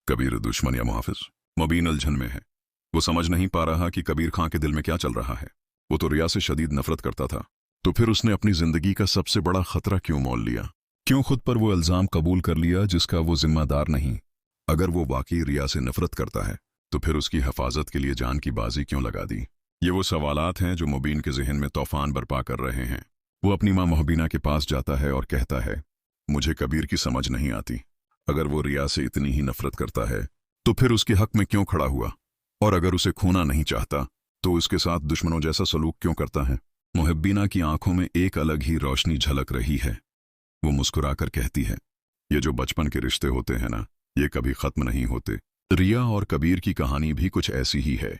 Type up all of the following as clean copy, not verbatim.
कबीर दुश्मन या मुहाफिज? मुबीन उलझन में है। वो समझ नहीं पा रहा कि कबीर खां के दिल में क्या चल रहा है। वो तो रिया से शदीद नफरत करता था, तो फिर उसने अपनी जिंदगी का सबसे बड़ा खतरा क्यों मोल लिया? क्यों खुद पर वो इल्जाम कबूल कर लिया जिसका वो जिम्मेदार नहीं? अगर वो वाकई रिया से नफरत करता है तो फिर उसकी हिफाजत के लिए जान की बाजी क्यों लगा दी? ये वो सवालात हैं जो मुबीन के जहन में तूफान बर्पा कर रहे हैं। वो अपनी माँ मोहबीना के पास जाता है और कहता है, मुझे कबीर की समझ नहीं आती। अगर वो रिया से इतनी ही नफरत करता है तो फिर उसके हक में क्यों खड़ा हुआ? और अगर उसे खोना नहीं चाहता तो उसके साथ दुश्मनों जैसा सलूक क्यों करता है? मोहब्बीना की आंखों में एक अलग ही रोशनी झलक रही है। वो मुस्कुराकर कहती है, ये जो बचपन के रिश्ते होते हैं ना, ये कभी खत्म नहीं होते। रिया और कबीर की कहानी भी कुछ ऐसी ही है।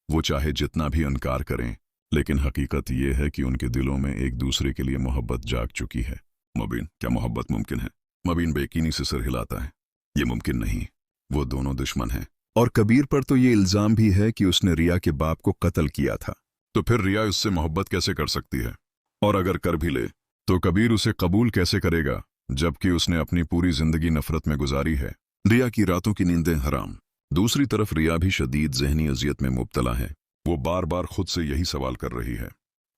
वो चाहे जितना भी इनकार करें, लेकिन हकीकत ये है कि उनके दिलों में एक दूसरे के लिए मोहब्बत जाग चुकी है। मुबीन, क्या मोहब्बत मुमकिन है? मुबीन बेयकीनी से सिर हिलाता है। ये मुमकिन नहीं। वो दोनों दुश्मन हैं। और कबीर पर तो ये इल्जाम भी है कि उसने रिया के बाप को कत्ल किया था। तो फिर रिया उससे मोहब्बत कैसे कर सकती है? और अगर कर भी ले तो कबीर उसे कबूल कैसे करेगा, जबकि उसने अपनी पूरी जिंदगी नफरत में गुजारी है? रिया की रातों की नींदें हराम। दूसरी तरफ रिया भी शदीद जहनी अजियत में मुब्तला है। वो बार बार खुद से यही सवाल कर रही है,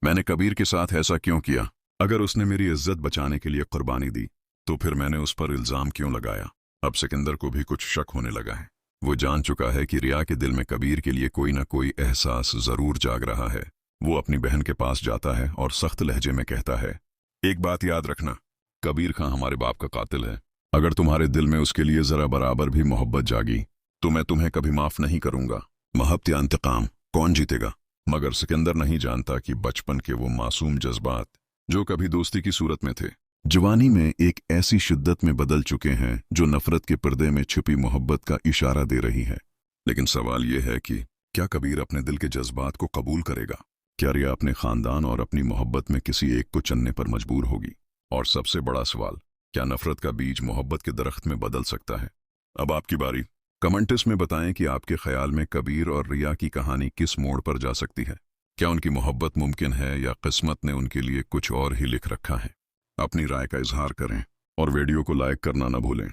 मैंने कबीर के साथ ऐसा क्यों किया? अगर उसने मेरी इज्जत बचाने के लिए कुर्बानी दी तो फिर मैंने उस पर इल्जाम क्यों लगाया? अब सिकंदर को भी कुछ शक होने लगा है। वो जान चुका है कि रिया के दिल में कबीर के लिए कोई ना कोई एहसास जरूर जाग रहा है। वो अपनी बहन के पास जाता है और सख्त लहजे में कहता है, एक बात याद रखना, कबीर खां हमारे बाप का कातिल है। अगर तुम्हारे दिल में उसके लिए जरा बराबर भी मोहब्बत जागी तो मैं तुम्हें कभी माफ नहीं करूंगा। मोहब्बत या इंतकाम, कौन जीतेगा? मगर सिकंदर नहीं जानता कि बचपन के वो मासूम जज्बात जो कभी दोस्ती की सूरत में थे, जवानी में एक ऐसी शिद्दत में बदल चुके हैं जो नफरत के पर्दे में छुपी मोहब्बत का इशारा दे रही है। लेकिन सवाल यह है कि क्या कबीर अपने दिल के जज्बात को कबूल करेगा? क्या रिया अपने खानदान और अपनी मोहब्बत में किसी एक को चुनने पर मजबूर होगी? और सबसे बड़ा सवाल, क्या नफरत का बीज मोहब्बत के दरख्त में बदल सकता है? अब आपकी बारी। कमेंट्स में बताएं कि आपके ख्याल में कबीर और रिया की कहानी किस मोड़ पर जा सकती है। क्या उनकी मोहब्बत मुमकिन है या किस्मत ने उनके लिए कुछ और ही लिख रखा है? अपनी राय का इजहार करें और वीडियो को लाइक करना न भूलें।